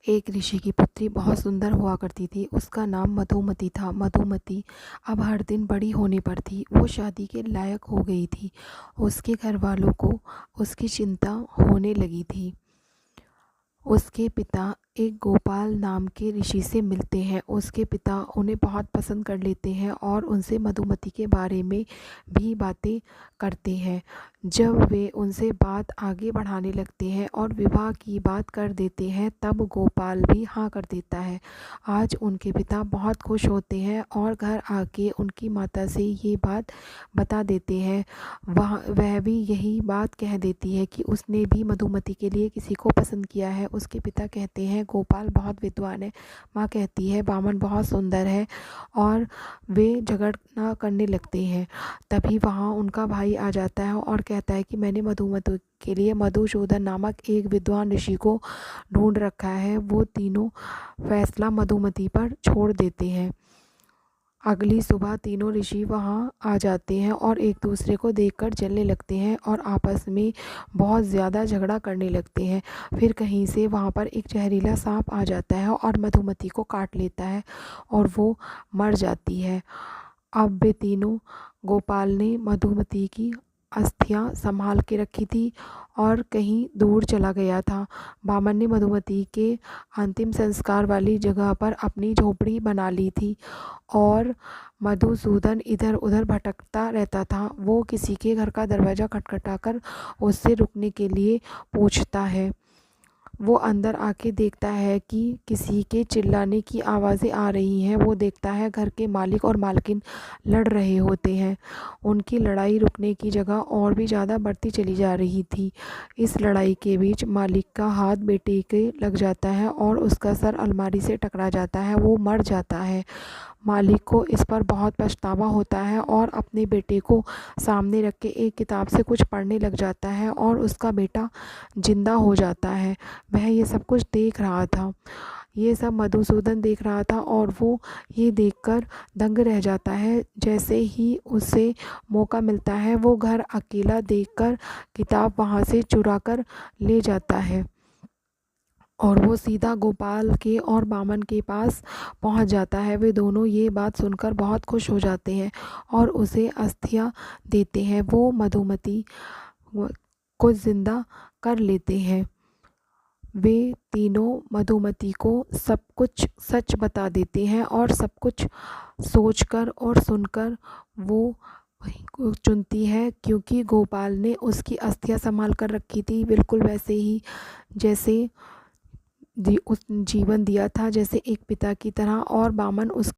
एक ऋषि की पुत्री बहुत सुंदर हुआ करती थी। उसका नाम मधुमती था। मधुमती अब हर दिन बड़ी होने पर थी। वो शादी के लायक हो गई थी। उसके घर वालों को उसकी चिंता होने लगी थी। उसके पिता एक गोपाल नाम के ऋषि से मिलते हैं। उसके पिता उन्हें बहुत पसंद कर लेते हैं और उनसे मधुमती के बारे में भी बातें करते हैं। जब वे उनसे बात आगे बढ़ाने लगते हैं और विवाह की बात कर देते हैं, तब गोपाल भी हाँ कर देता है। आज उनके पिता बहुत खुश होते हैं और घर आके उनकी माता से ये बात बता देते हैं। वह भी यही बात कह देती है कि उसने भी मधुमती के लिए किसी को पसंद किया है। उसके पिता कहते हैं गोपाल बहुत विद्वान है। माँ कहती है बामन बहुत सुंदर है, और वे झगड़ना करने लगते हैं। तभी वहाँ उनका भाई आ जाता है और कहता है कि मैंने मधुमती के लिए मधुसूदन नामक एक विद्वान ऋषि को ढूंढ रखा है। वो तीनों फैसला मधुमती पर छोड़ देते हैं। अगली सुबह तीनों ऋषि वहाँ आ जाते हैं और एक दूसरे को देखकर जलने लगते हैं और आपस में बहुत ज़्यादा झगड़ा करने लगते हैं। फिर कहीं से वहाँ पर एक जहरीला सांप आ जाता है और मधुमती को काट लेता है और वो मर जाती है। अब वे तीनों, गोपाल ने मधुमती की अस्थियां संभाल के रखी थी और कहीं दूर चला गया था। बामन ने मधुमती के अंतिम संस्कार वाली जगह पर अपनी झोपड़ी बना ली थी और मधुसूदन इधर उधर भटकता रहता था। वो किसी के घर का दरवाज़ा खटखटाकर उससे रुकने के लिए पूछता है। वो अंदर आके देखता है कि किसी के चिल्लाने की आवाज़ें आ रही हैं। वो देखता है घर के मालिक और मालकिन लड़ रहे होते हैं। उनकी लड़ाई रुकने की जगह और भी ज़्यादा बढ़ती चली जा रही थी। इस लड़ाई के बीच मालिक का हाथ बेटे के लग जाता है और उसका सर अलमारी से टकरा जाता है। वो मर जाता है। मालिक को इस पर बहुत पछतावा होता है और अपने बेटे को सामने रख के एक किताब से कुछ पढ़ने लग जाता है और उसका बेटा जिंदा हो जाता है। वह ये सब कुछ देख रहा था। ये सब मधुसूदन देख रहा था और वो ये देखकर दंग रह जाता है। जैसे ही उसे मौका मिलता है, वो घर अकेला देखकर किताब वहाँ से चुरा कर ले जाता है और वो सीधा गोपाल के और बामन के पास पहुंच जाता है। वे दोनों ये बात सुनकर बहुत खुश हो जाते हैं और उसे अस्थियां देते हैं। वो मधुमती को जिंदा कर लेते हैं। वे तीनों मधुमती को सब कुछ सच बता देते हैं और सब कुछ सोचकर और सुनकर वो वही को चुनती है, क्योंकि गोपाल ने उसकी अस्थियां संभाल कर रखी थी, बिल्कुल वैसे ही जैसे उस जीवन दिया था, जैसे एक पिता की तरह। और बामन उस